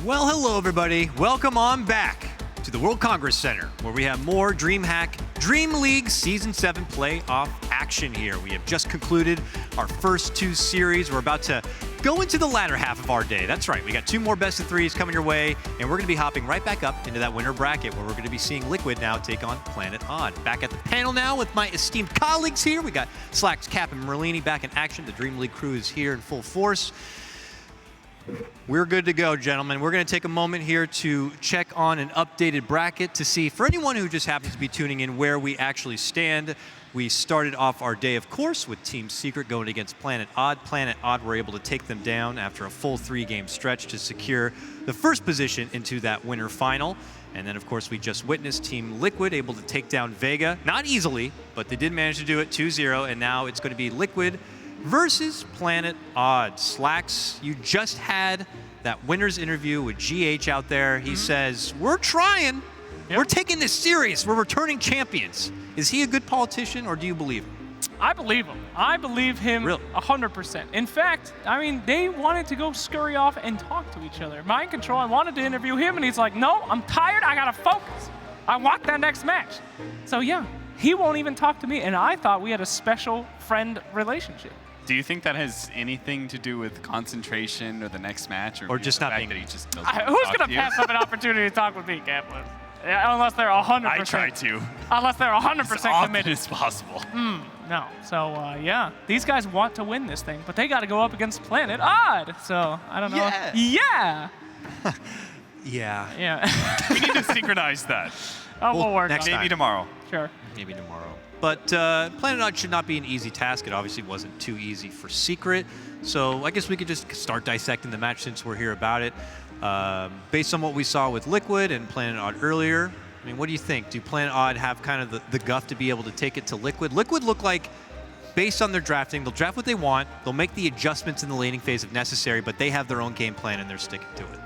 Well, hello everybody. Welcome on back to the World Congress Center, where we have more DreamHack DreamLeague Season 7 playoff action here. We have just concluded our first two series. We're about to go into the latter half of our day. That's right, we got two more best of threes coming your way, and we're gonna be hopping right back up into that winner bracket, where we're gonna be seeing Liquid now take on Planet Odd. Back at the panel now with my esteemed colleagues here. We got Slacks, Cap, and Merlini back in action. The DreamLeague crew is here in full force. We're good to go, gentlemen. We're going to take a moment here to check on an updated bracket to see, for anyone who just happens to be tuning in, where we actually stand. We started off our day, of course, with Team Secret going against Planet Odd. Planet Odd were able to take them down after a full 3-game stretch to secure the first position into that winter final. And then, of course, we just witnessed Team Liquid able to take down Vega. Not easily, but they did manage to do it 2-0, and now it's going to be Liquid versus Planet Odd. Slacks, you just had that winner's interview with GH out there. He says, we're trying. Yep. We're taking this serious. We're returning champions. Is he a good politician, or do you believe him? I believe him. I believe him 100%. In fact, I mean, they wanted to go scurry off and talk to each other. Mind control, I wanted to interview him, and he's like, no, I'm tired. I got to focus. I want that next match. So, yeah, he won't even talk to me, and I thought we had a special friend relationship. Do you think that has anything to do with concentration or the next match, or just not being? That he just doesn't who's going to pass up an opportunity to talk with me, Kaplan? Yeah, unless they're 100%. I try to. Unless they're 100% committed. As possible. No. So yeah, these guys want to win this thing, but they got to go up against Planet Odd. So I don't know. Yeah. Yeah. We need to synchronize that. We'll work next on it. Maybe tomorrow. Sure. Maybe tomorrow. But Planet Odd should not be an easy task. It obviously wasn't too easy for Secret. So I guess we could just start dissecting the match since we're here about it. Based on what we saw with Liquid and Planet Odd earlier, I mean, what do you think? Do Planet Odd have kind of the guff to be able to take it to Liquid? Liquid look like, based on their drafting, they'll draft what they want, they'll make the adjustments in the laning phase if necessary, but they have their own game plan and they're sticking to it.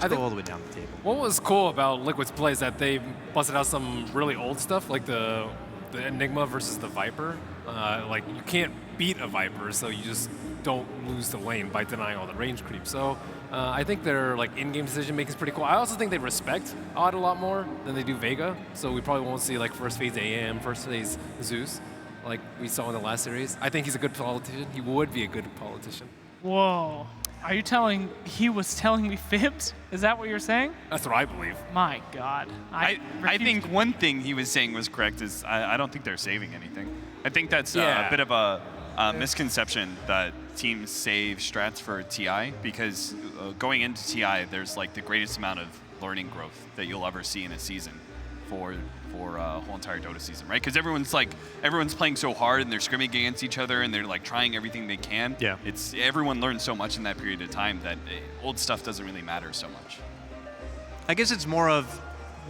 Let's go all the way down the table. What was cool about Liquid's play is that they busted out some really old stuff, like the Enigma versus the Viper. Like, you can't beat a Viper, so you just don't lose the lane by denying all the range creep. So I think their in-game decision making is pretty cool. I also think they respect Odd a lot more than they do Vega. So we probably won't see first phase AM, first phase Zeus, like we saw in the last series. I think he's a good politician. He would be a good politician. Whoa. Are you telling he was telling me fibs? Is that what you're saying? That's what I believe. My God. I think one thing he was saying was correct is I don't think they're saving anything. I think that's a bit of a misconception that teams save strats for TI, because going into TI, there's the greatest amount of learning growth that you'll ever see in a season for a whole entire Dota season, right? Because everyone's playing so hard and they're scrimming against each other and they're trying everything they can. Yeah. Everyone learns so much in that period of time that old stuff doesn't really matter so much. I guess it's more of,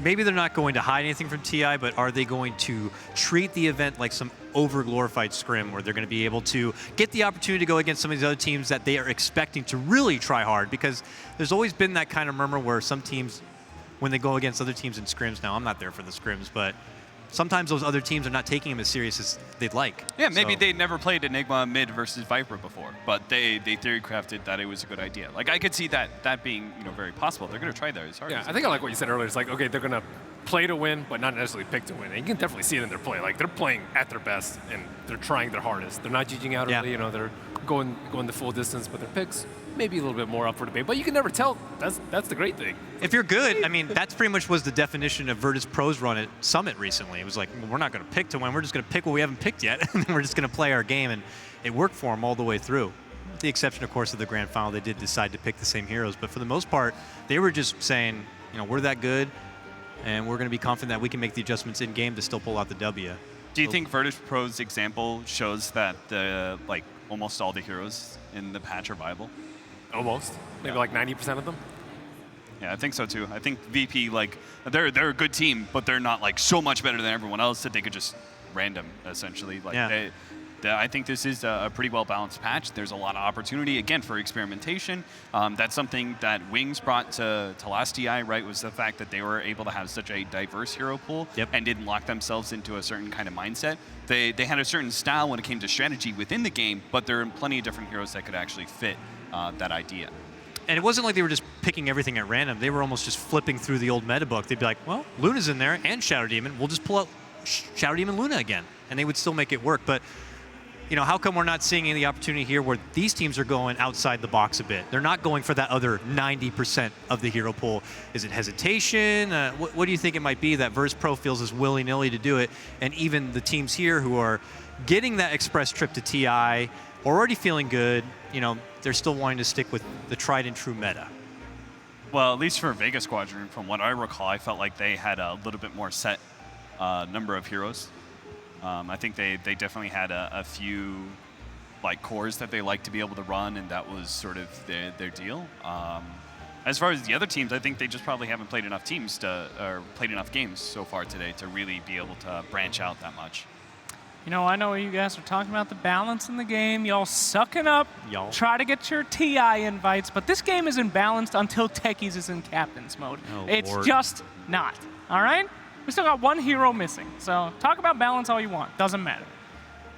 maybe they're not going to hide anything from TI, but are they going to treat the event like some over-glorified scrim, where they're going to be able to get the opportunity to go against some of these other teams that they are expecting to really try hard? Because there's always been that kind of murmur where some teams, when they go against other teams in scrims, now I'm not there for the scrims, but sometimes those other teams are not taking them as serious as they'd like. Yeah, maybe they'd never played Enigma mid versus Viper before, but they theory crafted that it was a good idea. I could see that being very possible. They're going to try that as hard. Yeah, I think I like what you said earlier. It's okay, they're going to play to win, but not necessarily pick to win. And you can definitely see it in their play. They're playing at their best, and they're trying their hardest. They're not judging out early. They're going the full distance, but their picks maybe a little bit more up for debate. But you can never tell. That's the great thing. If you're good, I mean, that's pretty much was the definition of Virtus Pro's run at Summit recently. It was like, well, we're not going to pick to win. We're just going to pick what we haven't picked yet, and then we're just going to play our game, and it worked for them all the way through. With the exception, of course, of the grand final, they did decide to pick the same heroes. But for the most part, they were just saying, we're that good, and we're going to be confident that we can make the adjustments in game to still pull out the W. Do you think Virtus Pro's example shows that almost all the heroes in the patch are viable? Almost. Maybe 90% of them. Yeah, I think so too. I think VP, they're a good team, but they're not so much better than everyone else that they could just random, essentially. I think this is a pretty well-balanced patch. There's a lot of opportunity, again, for experimentation. That's something that Wings brought to last TI, right, was the fact that they were able to have such a diverse hero pool and didn't lock themselves into a certain kind of mindset. They had a certain style when it came to strategy within the game, but there are plenty of different heroes that could actually fit that idea. And it wasn't like they were just picking everything at random. They were almost just flipping through the old meta book. They'd be like, well, Luna's in there and Shadow Demon. We'll just pull out Shadow Demon Luna again. And they would still make it work. But, you know, how come we're not seeing any opportunity here where these teams are going outside the box a bit? They're not going for that other 90% of the hero pool. Is it hesitation? What do you think it might be that Verse Pro feels is willy-nilly to do it? And even the teams here who are getting that express trip to TI, already feeling good, you know, they're still wanting to stick with the tried and true meta. Well, at least for Vega Squadron, from what I recall, I felt like they had a little bit more set number of heroes. I think they definitely had a few like cores that they like to be able to run, and that was sort of their deal. As far as the other teams, I think they just probably haven't played enough played enough games so far today to really be able to branch out that much. You know, I know you guys are talking about the balance in the game. Y'all sucking up. Y'all. Try Try to get your TI invites, but this game isn't balanced until Techies is in captain's mode. Oh, it's Lord. just not. All right? We still got one hero missing. So talk about balance all you want. Doesn't matter.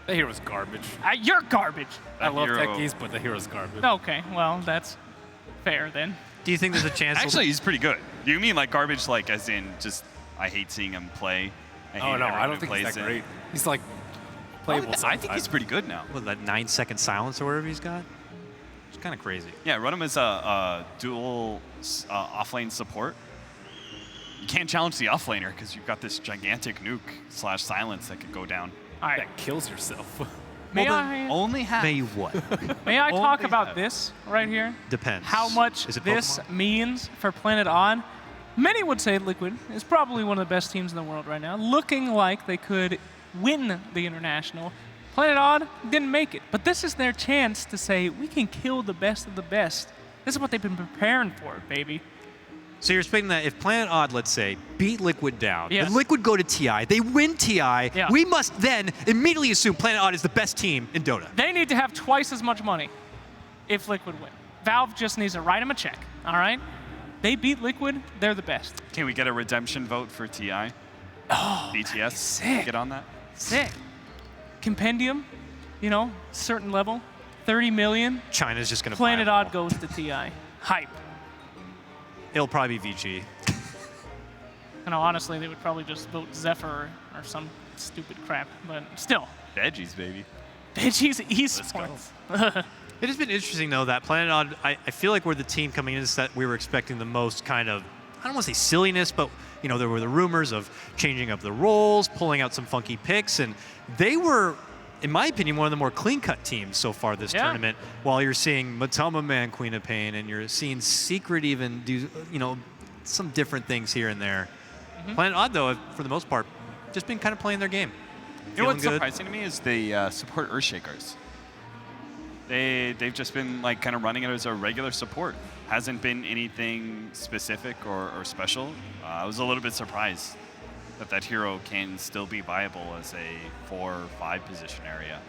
The hero's garbage. You're garbage. I love hero- techies, but the hero's garbage. Okay, well, that's fair then. Do you think there's a chance? Actually, he's pretty good. You mean like garbage, like as in just I hate seeing him play? Oh no, everyone I don't who think he's plays that it. great. He's like playable. I think he's pretty good now. What, that 9-second silence or whatever he's got? It's kind of crazy. Yeah, run him as a dual offlane support. You can't challenge the offlaner because you've got this gigantic nuke / silence that could go down. All right. That kills yourself. May Well, I, Only half. May you what? may I talk only about have- this right here? Depends. How much Is it this Pokemon? means for Planet Odd. Many would say Liquid is probably one of the best teams in the world right now, looking like they could win the International. Planet Odd didn't make it, but this is their chance to say, we can kill the best of the best. This is what they've been preparing for, baby. So you're expecting that if Planet Odd, let's say, beat Liquid down, Yes. and Liquid go to TI, they win TI, Yeah. we must then immediately assume Planet Odd is the best team in Dota. They need to have twice as much money if Liquid win. Valve just needs to write them a check, all right? They beat Liquid, they're the best. Can we get a redemption vote for TI? Oh, BTS? sick. Get on that? Sick. Compendium, you know, certain level, 30 million. China's just going to Planet Odd goes to TI. Hype. It'll probably be VG. You know, honestly, they would probably just vote Zephyr or some stupid crap, but still. Veggies, baby. Veggies Let's go. esports. It has been interesting, though, that Planet Odd, I feel like we're the team coming into this that we were expecting the most kind of, I don't want to say silliness, but, you know, there were the rumors of changing up the roles, pulling out some funky picks, and they were, in my opinion, one of the more clean-cut teams so far this Yeah. tournament, while you're seeing Matama Man, Queen of Pain, and you're seeing Secret even do, you know, some different things here and there. Planet Odd, though, for the most part, just been kind of playing their game. You know what's Feeling good. surprising to me is the support Earthshakers. They've just been like kind of running it as a regular support. Hasn't been anything specific or special. I was a little bit surprised that hero can still be viable as a 4 or 5 position area.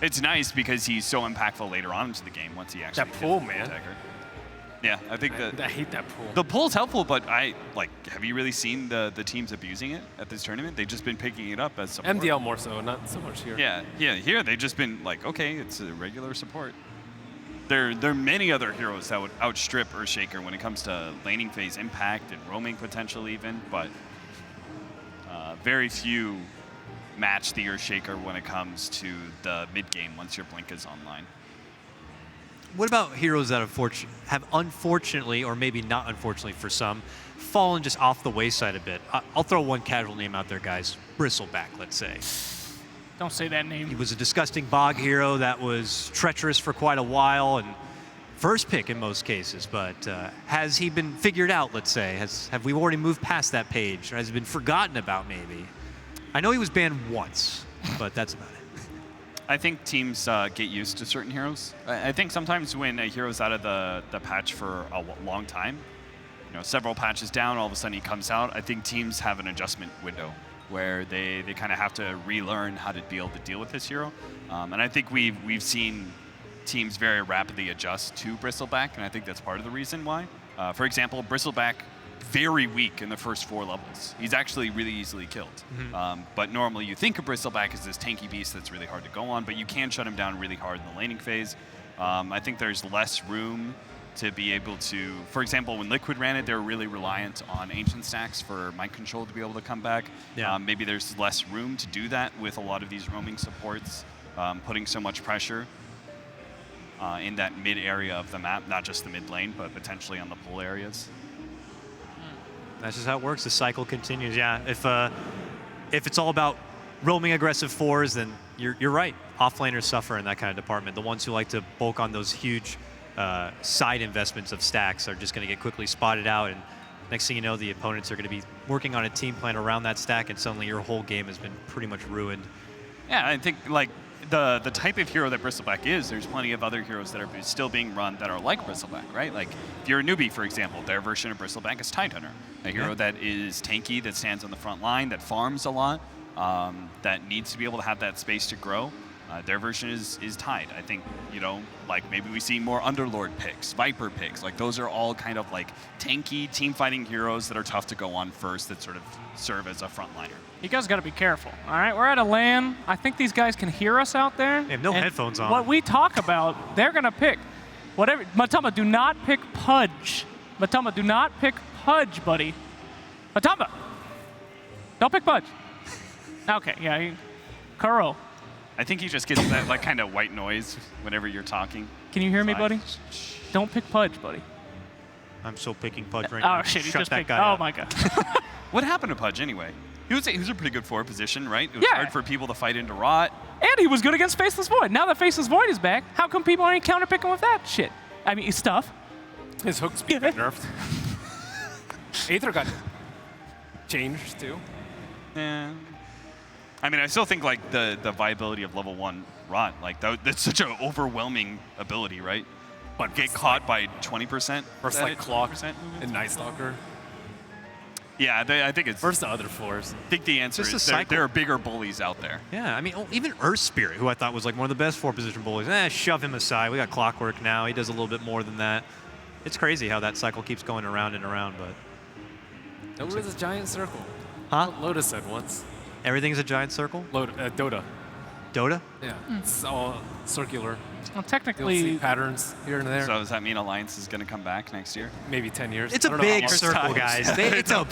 It's nice because he's so impactful later on into the game once he actually That gets pull, the man. dagger. Yeah, I think that I hate that pool. the pull's helpful, but have you really seen the teams abusing it at this tournament? They've just been picking it up as support. MDL more so, not so much here. Yeah, here they've just been like, okay, it's a regular support. There are many other heroes that would outstrip Earthshaker when it comes to laning phase impact and roaming potential even, but very few match the Earthshaker when it comes to the mid game once your blink is online. What about heroes that have unfortunately, or maybe not unfortunately for some, fallen just off the wayside a bit? I'll throw one casual name out there, guys. Bristleback, let's say. Don't say that He name. was a disgusting bog hero that was treacherous for quite a while and first pick in most cases, but has he been figured out, let's say? Have we already moved past that page? Or has he been forgotten about, maybe? I know he was banned once, but that's about it. I think teams get used to certain heroes. I think sometimes when a hero's out of the patch for a long time, you know, several patches down, all of a sudden he comes out, I think teams have an adjustment window where they kind of have to relearn how to be able to deal with this hero. And I think we've seen teams very rapidly adjust to Bristleback, and I think that's part of the reason why. For example, Bristleback, very weak in the first 4 levels. He's actually really easily killed. But normally you think of Bristleback as this tanky beast that's really hard to go on, but you can shut him down really hard in the laning phase. I think there's less room to be able to, for example, when Liquid ran it, they were really reliant on Ancient stacks for mind control to be able to come back. Yeah. Maybe there's less room to do that with a lot of these roaming supports, putting so much pressure in that mid area of the map, not just the mid lane, but potentially on the pull areas. That's just how it works. The cycle continues. Yeah, if it's all about roaming aggressive fours, then you're right. Offlaners suffer in that kind of department. The ones who like to bulk on those huge side investments of stacks are just going to get quickly spotted out, and next thing you know, the opponents are going to be working on a team plan around that stack, and suddenly your whole game has been pretty much ruined. Yeah, I think like the type of hero that Bristleback is, there's plenty of other heroes that are still being run that are like Bristleback, right? Like if you're a newbie, for example, their version of Bristleback is Tidehunter, a hero that is tanky, that stands on the front line, that farms a lot, that needs to be able to have that space to grow. Their version is Tide. I think, you know, like maybe we see more Underlord picks, Viper picks. Like those are all kind of like tanky team fighting heroes that are tough to go on first, that sort of serve as a frontliner. You guys got to be careful, all right? We're at a LAN. I think these guys can hear us out there. They have no headphones on. What we talk about, they're going to pick. Whatever. Matama, do not pick Pudge. Matama, do not pick Pudge, buddy. Matama, don't pick Pudge. Okay, yeah. Kuro. I think he just gets that like kind of white noise whenever you're talking. Can you hear me, buddy? Don't pick Pudge, buddy. I'm so picking Pudge right now. Oh, shit, he Shut just that picked. guy Oh, up. my God. What happened to Pudge anyway? He was a pretty good forward position, right? It was Yeah. hard for people to fight into Rot. And he was good against Faceless Void. Now that Faceless Void is back, how come people aren't counterpicking with that shit? I mean, stuff. His hook speed got nerfed. Aether got changed too. Yeah. I mean, I still think like the viability of level 1 Rot, like that's such an overwhelming ability, right? But get caught by 20%. Versus like Clock and Night Stalker. Yeah, I think it's. Versus the other floors. I think the answer is there are bigger bullies out there. Yeah, I mean, even Earth Spirit, who I thought was like one of the best 4-position bullies, shove him aside. We got Clockwork now. He does a little bit more than that. It's crazy how that cycle keeps going around and around, but. It was a giant circle. Huh? Lotus said once. Everything's a giant circle? Dota. Dota? Yeah, it's all circular. Well, You'll see technically, patterns here and there. So does that mean Alliance is going to come back next year? Maybe 10 years. It's a big circle, guys. It's a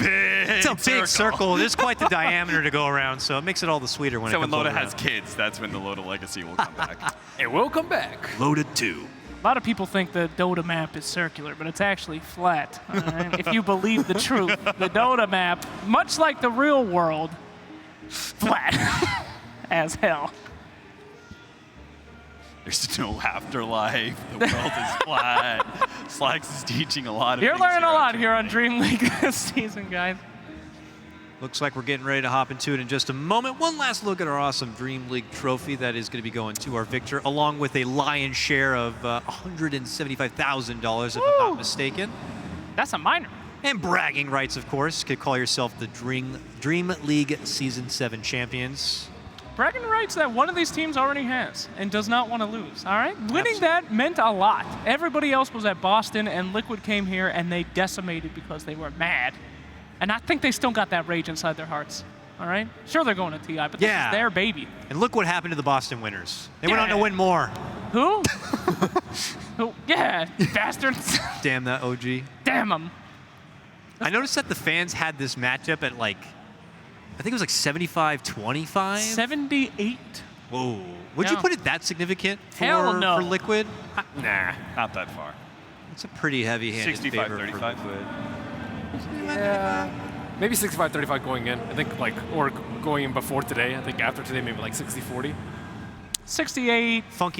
big circle. There's quite the diameter to go around, so it makes it all the sweeter when So it when comes Loda over has kids, that's when the Loda Legacy will come back. It will come back. Loaded 2. a lot of people think the Dota map is circular, but it's actually flat. All right? If you believe the truth, the Dota map, much like the real world, flat as hell. There's no afterlife. The world is flat. Slacks is teaching a lot of You're things learning a lot on here on DreamLeague this season, guys. Looks like we're getting ready to hop into it in just a moment. One last look at our awesome DreamLeague trophy that is going to be going to our victor, along with a lion's share of $175,000, if I'm not mistaken. That's a minor. And bragging rights, of course. Could call yourself the DreamLeague Season 7 champions. Bragging rights that one of these teams already has and does not want to lose, all right? Winning that meant a lot. Everybody else was at Boston, and Liquid came here, and they decimated because they were mad. And I think they still got that rage inside their hearts, all right? Sure, they're going to TI, but this is their baby. And look what happened to the Boston winners. They went on to win more. Who? Who? Yeah, bastards. Damn that OG. Damn them. I noticed that the fans had this matchup at like, I think it was like 75-25. 78. Whoa. Would you Yeah. put it that significant for, Hell no. for Liquid? Nah, not that far. It's a pretty heavy-handed favor for 65-35. Liquid. Yeah. Maybe 65-35 going in. I think like, or going in before today. I think after today, maybe like 60-40. 68. Funky